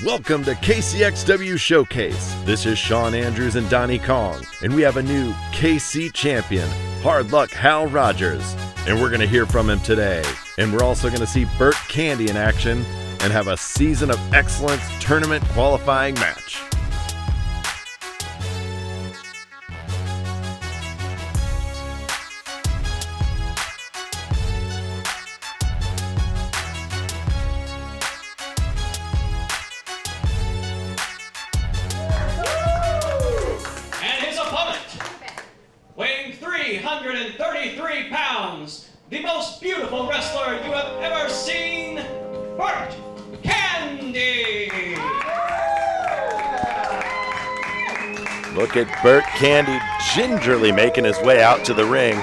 Welcome to KCXW Showcase. This is Sean Andrews and Donnie Kong, and we have a new KC champion, Hard Luck Hal Rogers, and we're going to hear from him today. And we're also going to see Bert Candy in action and have a Season of Excellence Tournament qualifying match. Weighing 333 pounds, the most beautiful wrestler you have ever seen, Bert Candy! Look at Bert Candy gingerly making his way out to the ring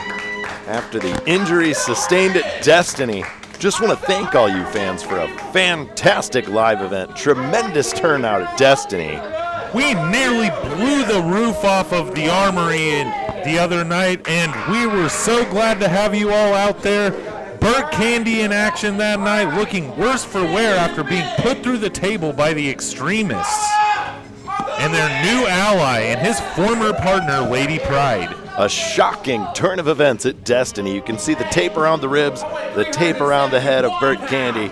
after the injuries sustained at Destiny. Just want to thank all you fans for a fantastic live event. Tremendous turnout at Destiny. We nearly blew the roof off of the Armory the other night, and we were so glad to have you all out there. Bert Candy in action that night, looking worse for wear after being put through the table by the Extremists and their new ally and his former partner, Lady Pride. A shocking turn of events at Destiny. You can see the tape around the ribs, the tape around the head of Bert Candy.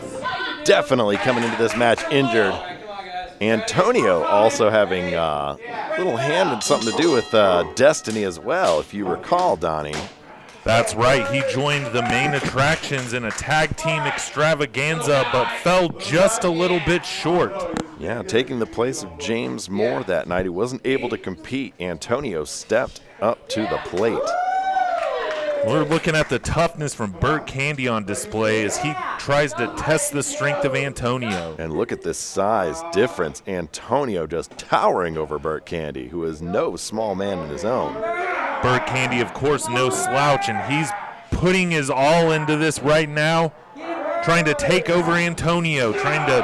Definitely coming into this match injured. Antonio also having a little hand in something to do with Destiny as well, if you recall, Donnie. That's right. He joined the main attractions in a tag team extravaganza, but fell just a little bit short. Yeah, taking the place of James Moore that night, who wasn't able to compete. Antonio stepped up to the plate. We're looking at the toughness from Bert Candy on display as he tries to test the strength of Antonio. And look at this size difference. Antonio just towering over Bert Candy, who is no small man in his own. Bert Candy, of course, no slouch, and he's putting his all into this right now, trying to take over Antonio, trying to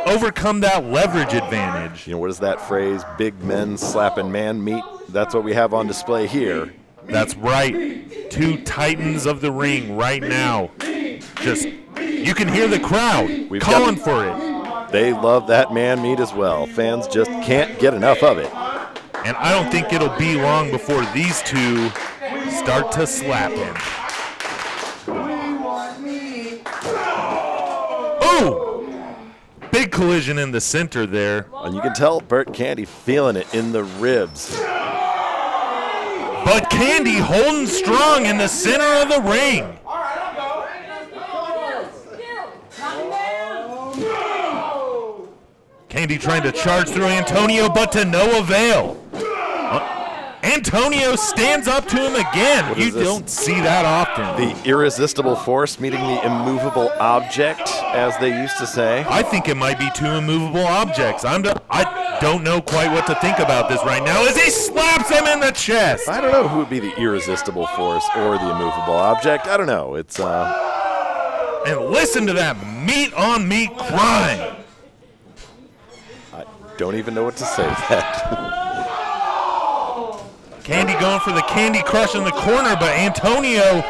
overcome that leverage advantage. You know, what is that phrase? Big men slapping man meat? That's what we have on display here. That's right. Two titans of the ring right now. Just, you can hear the crowd calling for it. They love that man meat as well. Fans just can't get enough of it. And I don't think it'll be long before these two start to slap him. Ooh! Big collision in the center there. And you can tell Bert Candy feeling it in the ribs. But Candy holding strong in the center of the ring. Candy trying to charge through Antonio, but to no avail. Antonio stands up to him again. You don't see that often. The irresistible force meeting the immovable object, as they used to say. I think it might be two immovable objects. I don't know quite what to think about this right now as he slaps him in the chest. I don't know who would be the irresistible force or the immovable object. I don't know. It's And listen to that meat-on-meat crime. I don't even know what to say to that. Candy going for the Candy Crush in the corner, but Antonio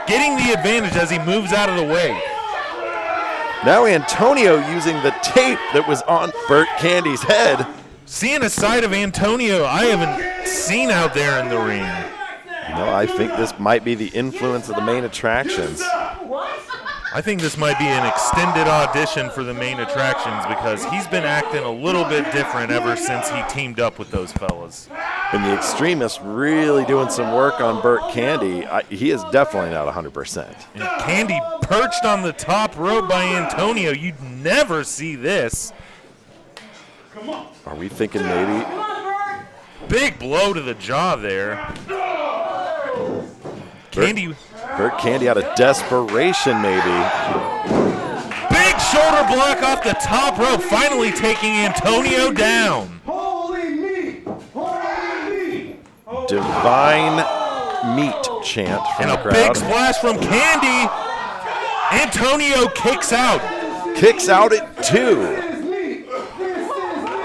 getting the advantage as he moves out of the way. Now Antonio using the tape that was on Bert Candy's head. Seeing a side of Antonio I haven't seen out there in the ring. You know, I think this might be the influence of the main attractions. I think this might be an extended audition for the main attractions because he's been acting a little bit different ever since he teamed up with those fellas. And the Extremists really doing some work on Bert Candy. He is definitely not 100%. And Candy perched on the top rope by Antonio. You'd never see this. Are we thinking maybe? Big blow to the jaw there. Bert Candy out of desperation, maybe. Big shoulder block off the top rope, finally taking Antonio down. Divine meat chant from the crowd. And a big splash from Candy. Antonio kicks out. Kicks out at 2.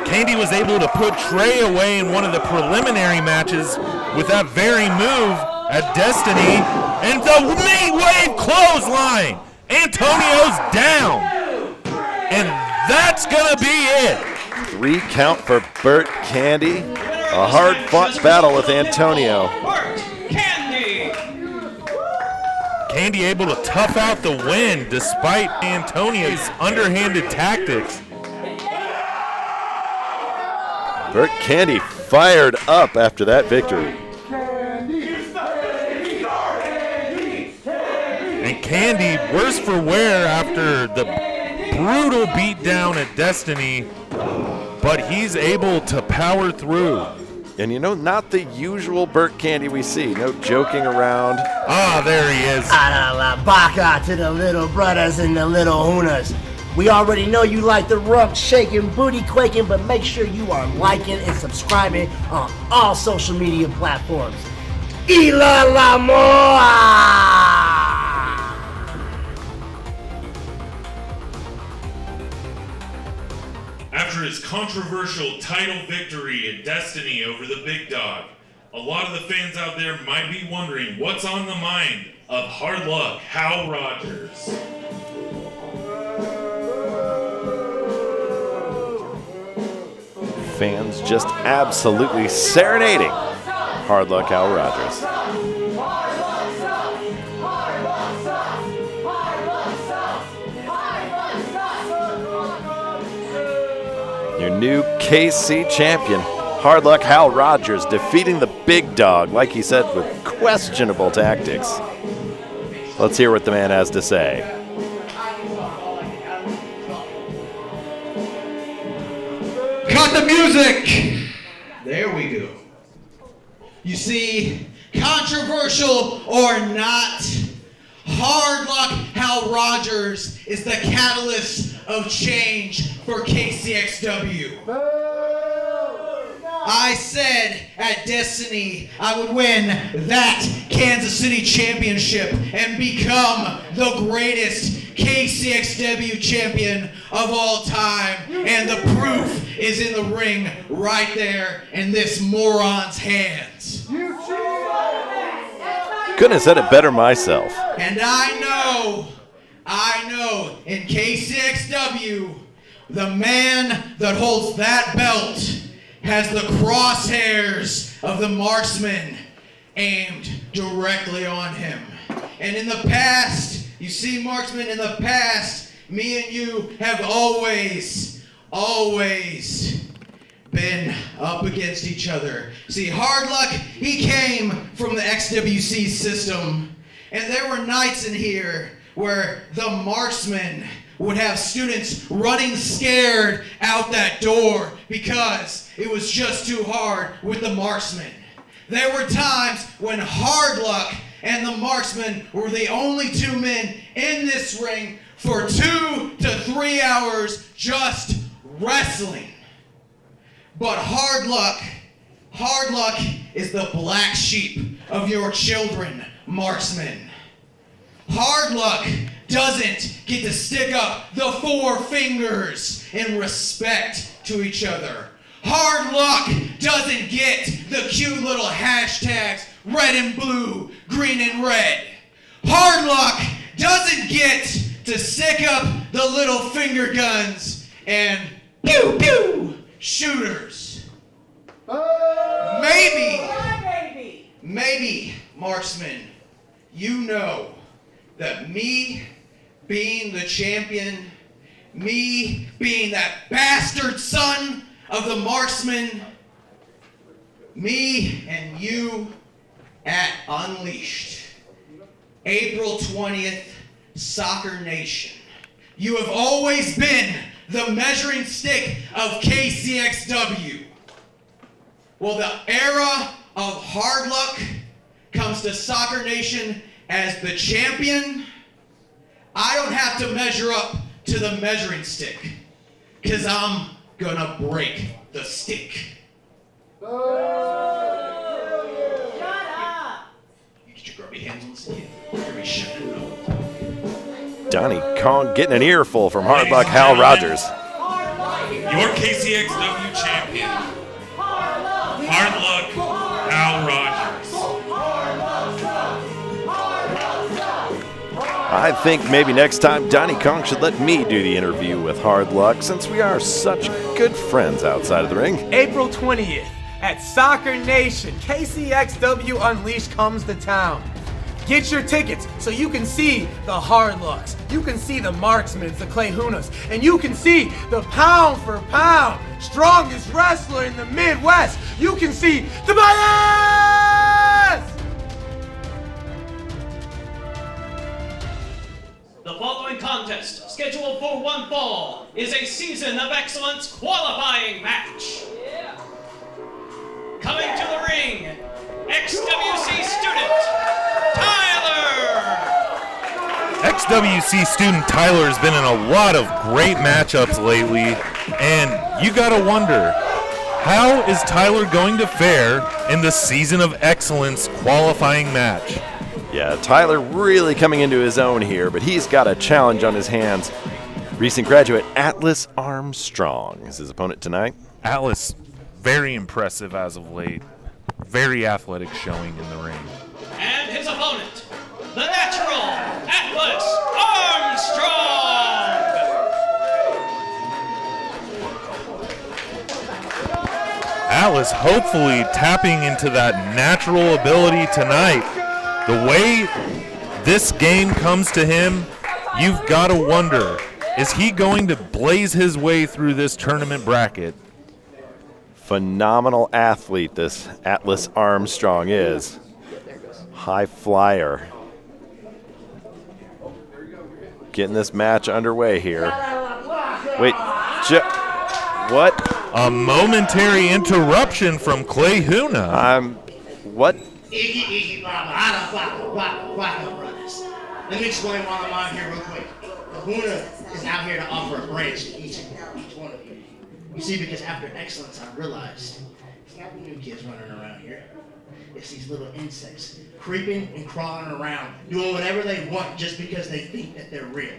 Candy was able to put Trey away in one of the preliminary matches with that very move at Destiny. And the meat wave clothesline. Antonio's down. And That's going to be it. 3 count for Bert Candy. A hard-fought battle with Antonio. Bert Candy. Candy able to tough out the win despite Antonio's underhanded tactics. Bert Candy fired up after that victory. And Candy, worse for wear after the brutal beatdown at Destiny, but he's able to power through. And you know, not the usual Bert Candy we see. No joking around. Ah, there he is. Baka to the little brothers and the little hunas. We already know you like the rump shaking, booty quaking, but make sure you are liking and subscribing on all social media platforms. Ila la moa! After his controversial title victory at Destiny over the Big Dog, a lot of the fans out there might be wondering what's on the mind of Hard Luck Hal Rogers. Fans just absolutely serenading Hard Luck Hal Rogers. Your new KC champion, Hard Luck Hal Rogers, defeating the Big Dog, like he said, with questionable tactics. Let's hear what the man has to say. Cut the music! There we go. You see, controversial or not, Hard Luck Hal Rogers is the catalyst of change for KCXW. I said at Destiny I would win that Kansas City championship and become the greatest KCXW champion of all time. And the proof is in the ring right there in this moron's hands. Couldn't have said it better myself. And I know, in KCXW, the man that holds that belt has the crosshairs of the marksman aimed directly on him. And in the past, you see, marksman, in the past, me and you have always been up against each other. See, Hard Luck, he came from the XWC system, and there were nights in here where the marksman would have students running scared out that door because it was just too hard with the marksman. There were times when Hard Luck and the marksman were the only 2 men in this ring for 2 to 3 hours just wrestling. But Hard Luck is the black sheep of your children, marksman. Hard Luck doesn't get to stick up the 4 fingers in respect to each other. Hard Luck doesn't get the cute little hashtags red and blue, green and red. Hard Luck doesn't get to stick up the little finger guns and pew pew shooters. Maybe, marksman, you know that me being the champion, me being that bastard son of the marksman, me and you at Unleashed, April 20th, Soccer Nation. You have always been the measuring stick of KCXW. Well, the era of Hard Luck comes to Soccer Nation as the champion. I don't have to measure up to the measuring stick, because I'm gonna break the stick. Shut up! You get your grubby hands on the stick. You're be shutting it up. Donnie Kong getting an earful from Hard Luck Hal Rogers. Your KCXW champion, Hard Luck Hal Rogers. I think maybe next time Donnie Kong should let me do the interview with Hard Luck, since we are such good friends outside of the ring. April 20th at Soccer Nation, KCXW Unleashed comes to town. Get your tickets so you can see the Hard Lucks, you can see the Marksmans, the Clay Hunas, and you can see the pound for pound strongest wrestler in the Midwest. You can see Tobias! The following contest, scheduled for one fall, is a Season of Excellence qualifying match. Coming to the ring, XWC student, Tyler! XWC student Tyler has been in a lot of great matchups lately, and you gotta wonder, how is Tyler going to fare in the Season of Excellence qualifying match? Yeah, Tyler really coming into his own here, but he's got a challenge on his hands. Recent graduate Atlas Armstrong is his opponent tonight. Atlas, very impressive as of late. Very athletic showing in the ring. And his opponent, the natural Atlas Armstrong! Atlas hopefully tapping into that natural ability tonight. The way this game comes to him, you've got to wonder, is he going to blaze his way through this tournament bracket? Phenomenal athlete this Atlas Armstrong is. High flyer. Getting this match underway here. Wait, what? A momentary interruption from Clay Huna. What? Iggy, Baba, brothers. Let me explain while I'm on here real quick. Kahuna is out here to offer a branch to each one of you. You see, because after Excellence, I realized it's not the new kids running around here. It's these little insects creeping and crawling around, doing whatever they want just because they think that they're real.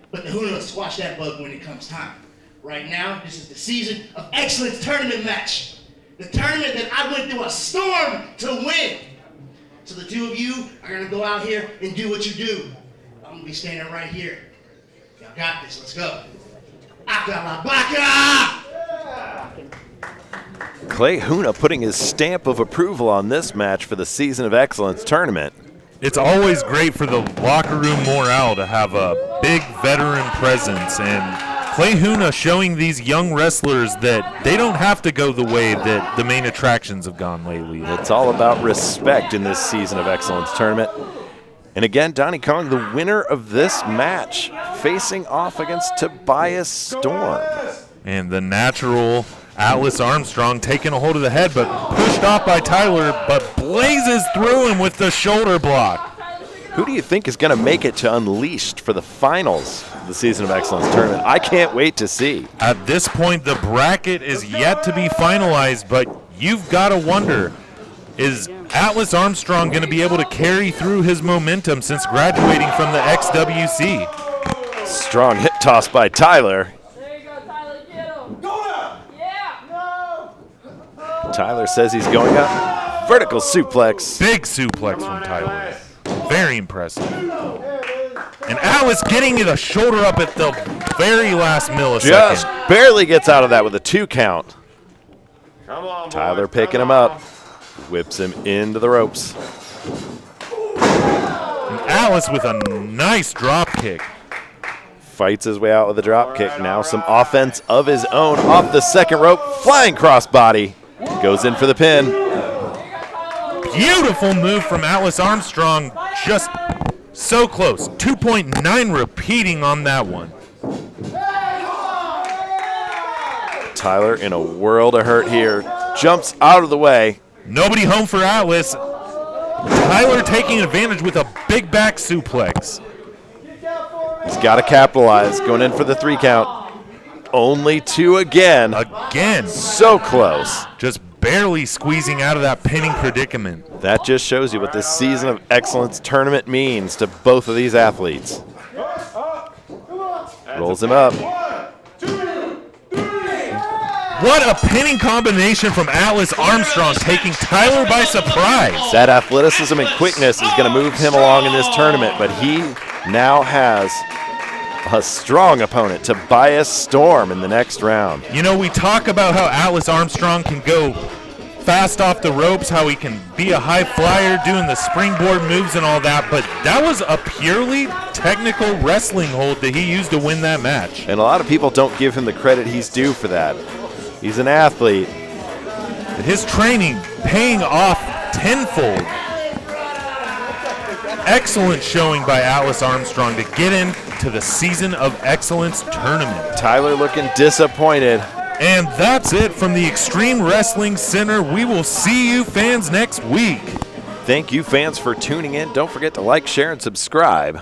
But the Huna will squash that bug when it comes time. Right now, this is the Season of Excellence Tournament match. The tournament that I went through a storm to win. So the two of you are gonna go out here and do what you do. I'm gonna be standing right here. Y'all got this, let's go. Akalabaka! Clay Huna putting his stamp of approval on this match for the Season of Excellence Tournament. It's always great for the locker room morale to have a big veteran presence, and Clay Huna showing these young wrestlers that they don't have to go the way that the main attractions have gone lately. It's all about respect in this Season of Excellence Tournament. And again, Donnie Kong, the winner of this match, facing off against Tobias Storm. And the natural Atlas Armstrong taking a hold of the head, but pushed off by Tyler, but blazes through him with the shoulder block. Who do you think is going to make it to Unleashed for the finals of the Season of Excellence Tournament? I can't wait to see. At this point, the bracket is yet to be finalized, but you've got to wonder, is Atlas Armstrong going to be able to carry through his momentum since graduating from the XWC? Strong hip toss by Tyler. There you go, Tyler. Get him. Yeah. No. Tyler says he's going up. Vertical suplex. Big suplex from Tyler. Very impressive. And Atlas getting the shoulder up at the very last millisecond. Just barely gets out of that with a 2 count. Tyler picking him up. Whips him into the ropes. And Atlas with a nice drop kick. Fights his way out with a drop kick. Now some offense of his own off the second rope. Flying crossbody. Goes in for the pin. Beautiful move from Atlas Armstrong. Just so close. 2.9 repeating on that one. Tyler in a world of hurt here. Jumps out of the way. Nobody home for Atlas. Tyler taking advantage with a big back suplex. He's got to capitalize. Going in for the 3 count. Only 2 again. Again. So close. Just barely squeezing out of that pinning predicament. That just shows you what this Season of Excellence Tournament means to both of these athletes. Rolls him up. What a pinning combination from Atlas Armstrong, taking Tyler by surprise. That athleticism and quickness is going to move him along in this tournament, but he now has a strong opponent, Tobias Storm, in the next round. You know, we talk about how Atlas Armstrong can go fast off the ropes, how he can be a high flyer doing the springboard moves and all that, but that was a purely technical wrestling hold that he used to win that match. And a lot of people don't give him the credit he's due for that. He's an athlete. His training paying off tenfold. Excellent showing by Atlas Armstrong to get into the Season of Excellence Tournament. Tyler looking disappointed. And that's it from the Extreme Wrestling Center. We will see you fans next week. Thank you fans for tuning in. Don't forget to like, share, and subscribe.